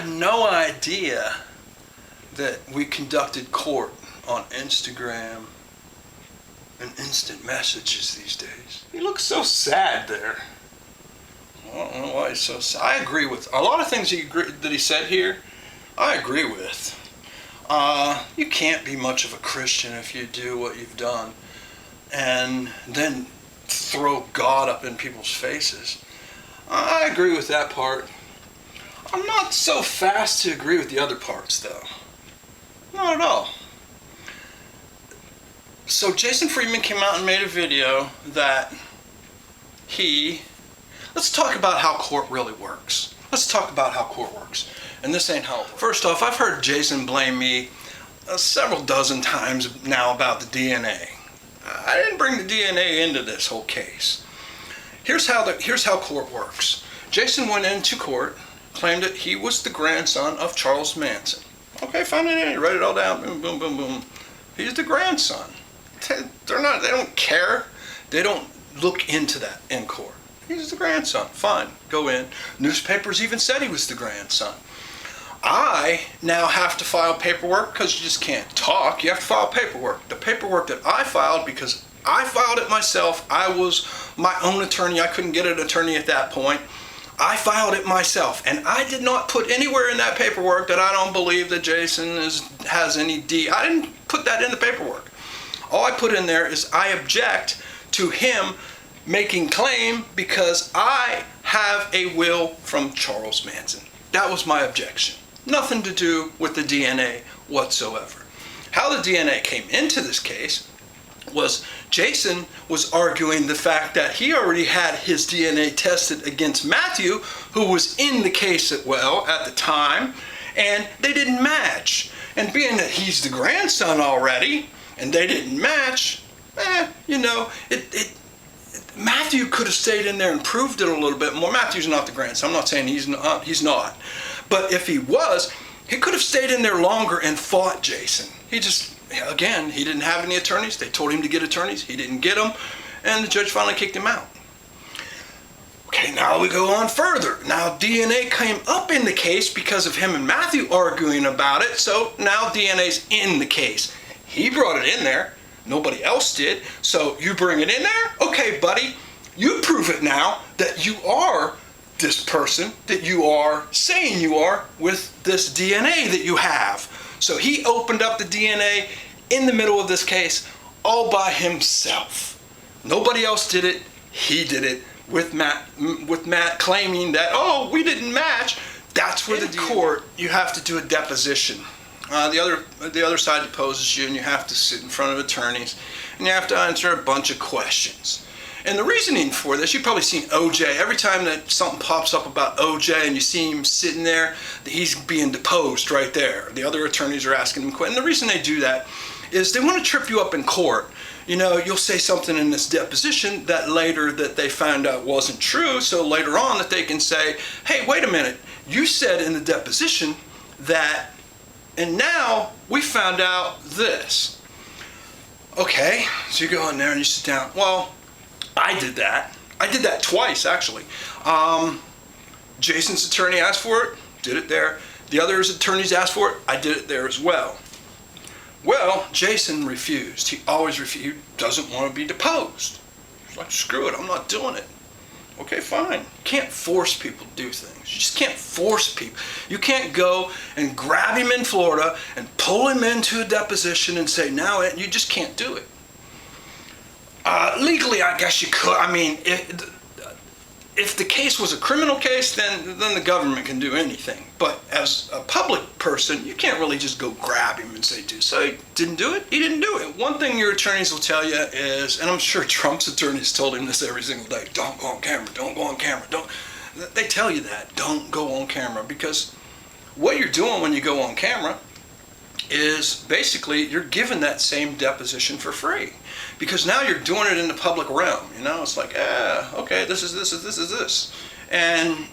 had no idea that we conducted court on Instagram and instant messages these days. He looks so sad there. I don't know why he's so sad. I agree with a lot of things that he said here. I agree with. You can't be much of a Christian if you do what you've done and then throw God up in people's faces. I agree with that part. I'm not so fast to agree with the other parts, though. Not at all. So Jason Friedman came out and made a video that let's talk about how court really works. Let's talk about how court works. And this ain't how it works. First off, I've heard Jason blame me several dozen times now about the DNA. I didn't bring the DNA into this whole case. Here's how court works. Jason went into court, claimed that he was the grandson of Charles Manson. Okay, fine, write it all down. Boom, boom, boom, boom. He's the grandson. They don't care. They don't look into that in court. He's the grandson. Fine, go in. Newspapers even said he was the grandson. I now have to file paperwork because you just can't talk. You have to file paperwork. The paperwork that I filed, because I filed it myself. I was my own attorney. I couldn't get an attorney at that point. I filed it myself, and I did not put anywhere in that paperwork that I don't believe that Jason has any I didn't put that in the paperwork. All I put in there is I object to him making claim because I have a will from Charles Manson. That was my objection. Nothing to do with the DNA whatsoever. How the DNA came into this case was Jason was arguing the fact that he already had his DNA tested against Matthew, who was in the case at the time, and they didn't match. And being that he's the grandson already, and they didn't match, Matthew could have stayed in there and proved it a little bit more. Matthew's not the grandson. I'm not saying he's not. But if he was, he could have stayed in there longer and fought Jason. He didn't have any attorneys. They told him to get attorneys. He didn't get them, and the judge finally kicked him out. Okay, now we go on further. Now DNA came up in the case because of him and Matthew arguing about it, so now DNA's in the case. He brought it in there. Nobody else did. So you bring it in there? Okay, buddy, you prove it now that you are this person that you are saying you are with this DNA that you have. So he opened up the DNA in the middle of this case all by himself. Nobody else did it. He did it with Matt claiming that, oh, we didn't match. That's where in court you have to do a deposition. The other side deposes you, and you have to sit in front of attorneys, and you have to answer a bunch of questions. And the reasoning for this, you've probably seen OJ. Every time that something pops up about OJ and you see him sitting there, he's being deposed right there. The other attorneys are asking him questions. And the reason they do that is they want to trip you up in court. You know, you'll say something in this deposition that later that they found out wasn't true, so later on that they can say, hey, wait a minute, you said in the deposition that, and now we found out this. Okay, so you go in there and you sit down. Well, I did that. I did that twice, actually. Jason's attorney asked for it, did it there. The other attorneys asked for it, I did it there as well. Well, Jason refused. He always refused. He doesn't want to be deposed. He's like, screw it, I'm not doing it. Okay, fine. You can't force people to do things. You just can't force people. You can't go and grab him in Florida and pull him into a deposition and say, now you just can't do it. Legally, I guess you could. I mean, if the case was a criminal case, then the government can do anything. But as a public person, you can't really just go grab him and say, so he didn't do it? He didn't do it. One thing your attorneys will tell you is, and I'm sure Trump's attorneys told him this every single day, don't go on camera, don't go on camera. They tell you that, don't go on camera, because what you're doing when you go on camera is basically you're given that same deposition for free, because now you're doing it in the public realm. You know, it's like, okay, this is this, and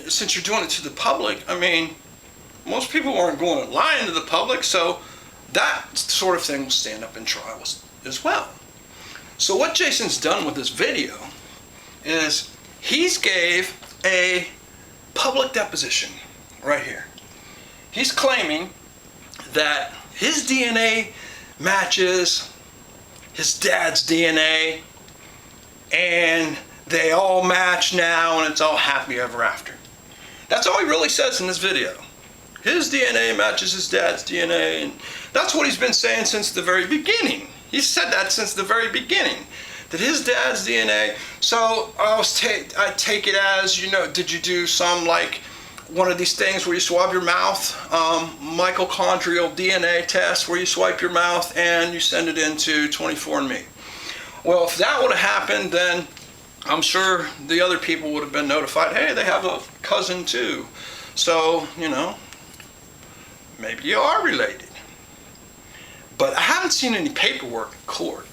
since you're doing it to the public, I mean, most people aren't going and lying to the public, so that sort of thing will stand up in trial as well. So what Jason's done with this video is he's gave a public deposition right here. he's claiming that his DNA matches his dad's DNA, and they all match now, and it's all happy ever after. That's all he really says in this video. His DNA matches his dad's DNA, and that's what he's been saying since the very beginning. He said that since the very beginning, that his dad's DNA. So I take it as, you know, did you do some, like, one of these things where you swab your mouth, mitochondrial DNA test, where you swipe your mouth and you send it into 24andMe. Well, if that would have happened, then I'm sure the other people would have been notified, hey, they have a cousin too. So, you know, maybe you are related. But I haven't seen any paperwork in court.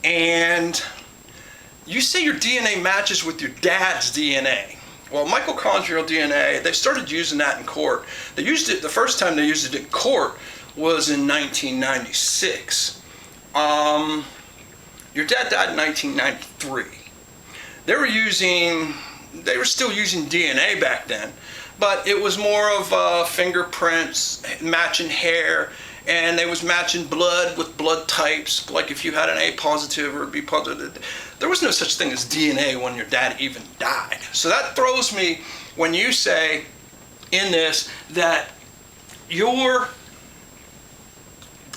And you say your DNA matches with your dad's DNA. Well, mitochondrial DNA, they started using that in court. They used it, the first time they used it in court was in 1996. Your dad died in 1993. They were still using DNA back then, but it was more of fingerprints, matching hair, and they was matching blood with blood types, like if you had an A positive or a B positive. There was no such thing as DNA when your dad even died. So that throws me when you say in this that your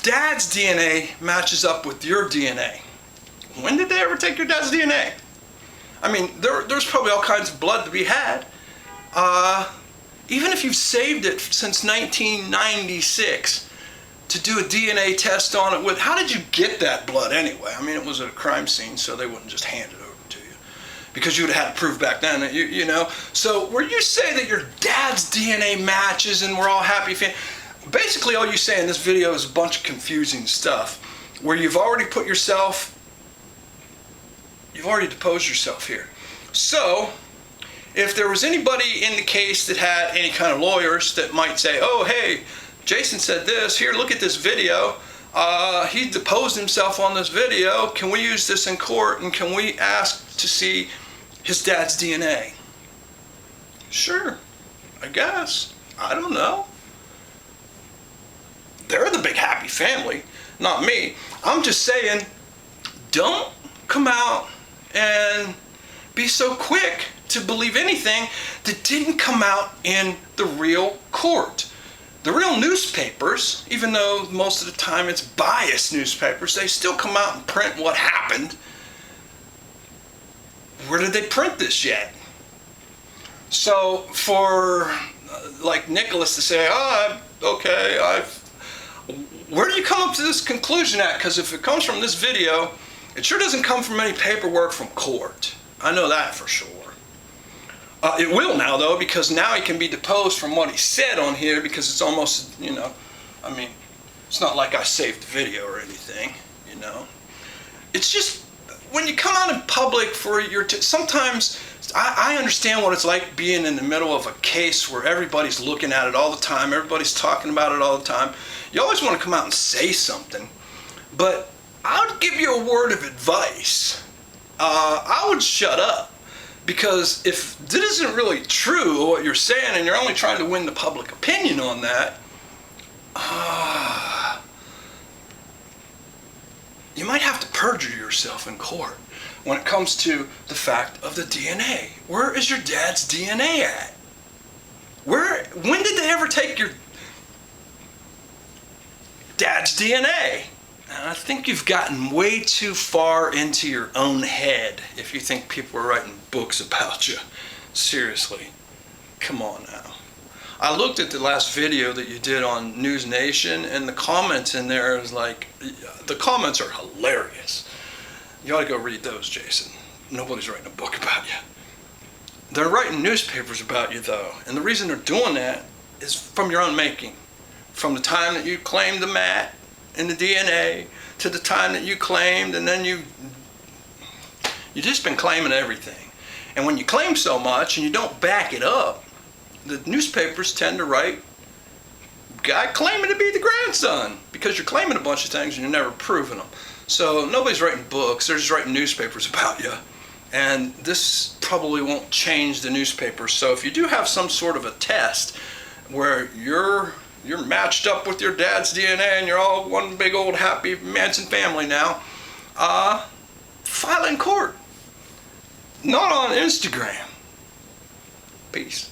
dad's DNA matches up with your DNA. When did they ever take your dad's DNA? I mean, there's probably all kinds of blood to be had. Even if you've saved it since 1996, to do a DNA test on it with, how did you get that blood anyway? I mean, it was at a crime scene, so they wouldn't just hand it over to you, because you would have had to prove back then that you know. So where you say that your dad's DNA matches and we're all happy, basically all you say in this video is a bunch of confusing stuff, where you've already deposed yourself here. So if there was anybody in the case that had any kind of lawyers that might say, oh, hey, Jason said this, here, look at this video. He deposed himself on this video. Can we use this in court, and can we ask to see his dad's DNA? Sure, I guess. I don't know. They're the big happy family, not me. I'm just saying, don't come out and be so quick to believe anything that didn't come out in the real court. The real newspapers, even though most of the time it's biased newspapers, they still come out and print what happened. Where did they print this yet? So for like Nicholas to say, where do you come up to this conclusion at? Because if it comes from this video, it sure doesn't come from any paperwork from court. I know that for sure. It will now, though, because now he can be deposed from what he said on here, because it's almost, you know, I mean, it's not like I saved the video or anything, you know. It's just, when you come out in public for your, sometimes, I understand what it's like being in the middle of a case where everybody's looking at it all the time, everybody's talking about it all the time. You always want to come out and say something, but I would give you a word of advice. I would shut up. Because if this isn't really true, what you're saying, and you're only trying to win the public opinion on that, you might have to perjure yourself in court when it comes to the fact of the DNA. Where is your dad's DNA at? When did they ever take your dad's DNA? And I think you've gotten way too far into your own head if you think people are writing books about you. Seriously, come on now. I looked at the last video that you did on News Nation, and the comments in there is like, the comments are hilarious. You ought to go read those, Jason. Nobody's writing a book about you. They're writing newspapers about you, though, and the reason they're doing that is from your own making. From the time that you claimed the mat and the DNA to the time that you claimed, and then you just been claiming everything. And when you claim so much and you don't back it up, the newspapers tend to write, guy claiming to be the grandson, because you're claiming a bunch of things and you're never proving them. So nobody's writing books, they're just writing newspapers about you. And this probably won't change the newspapers. So if you do have some sort of a test where you're matched up with your dad's DNA and you're all one big old happy Manson family now, file in court. Not on Instagram. Peace.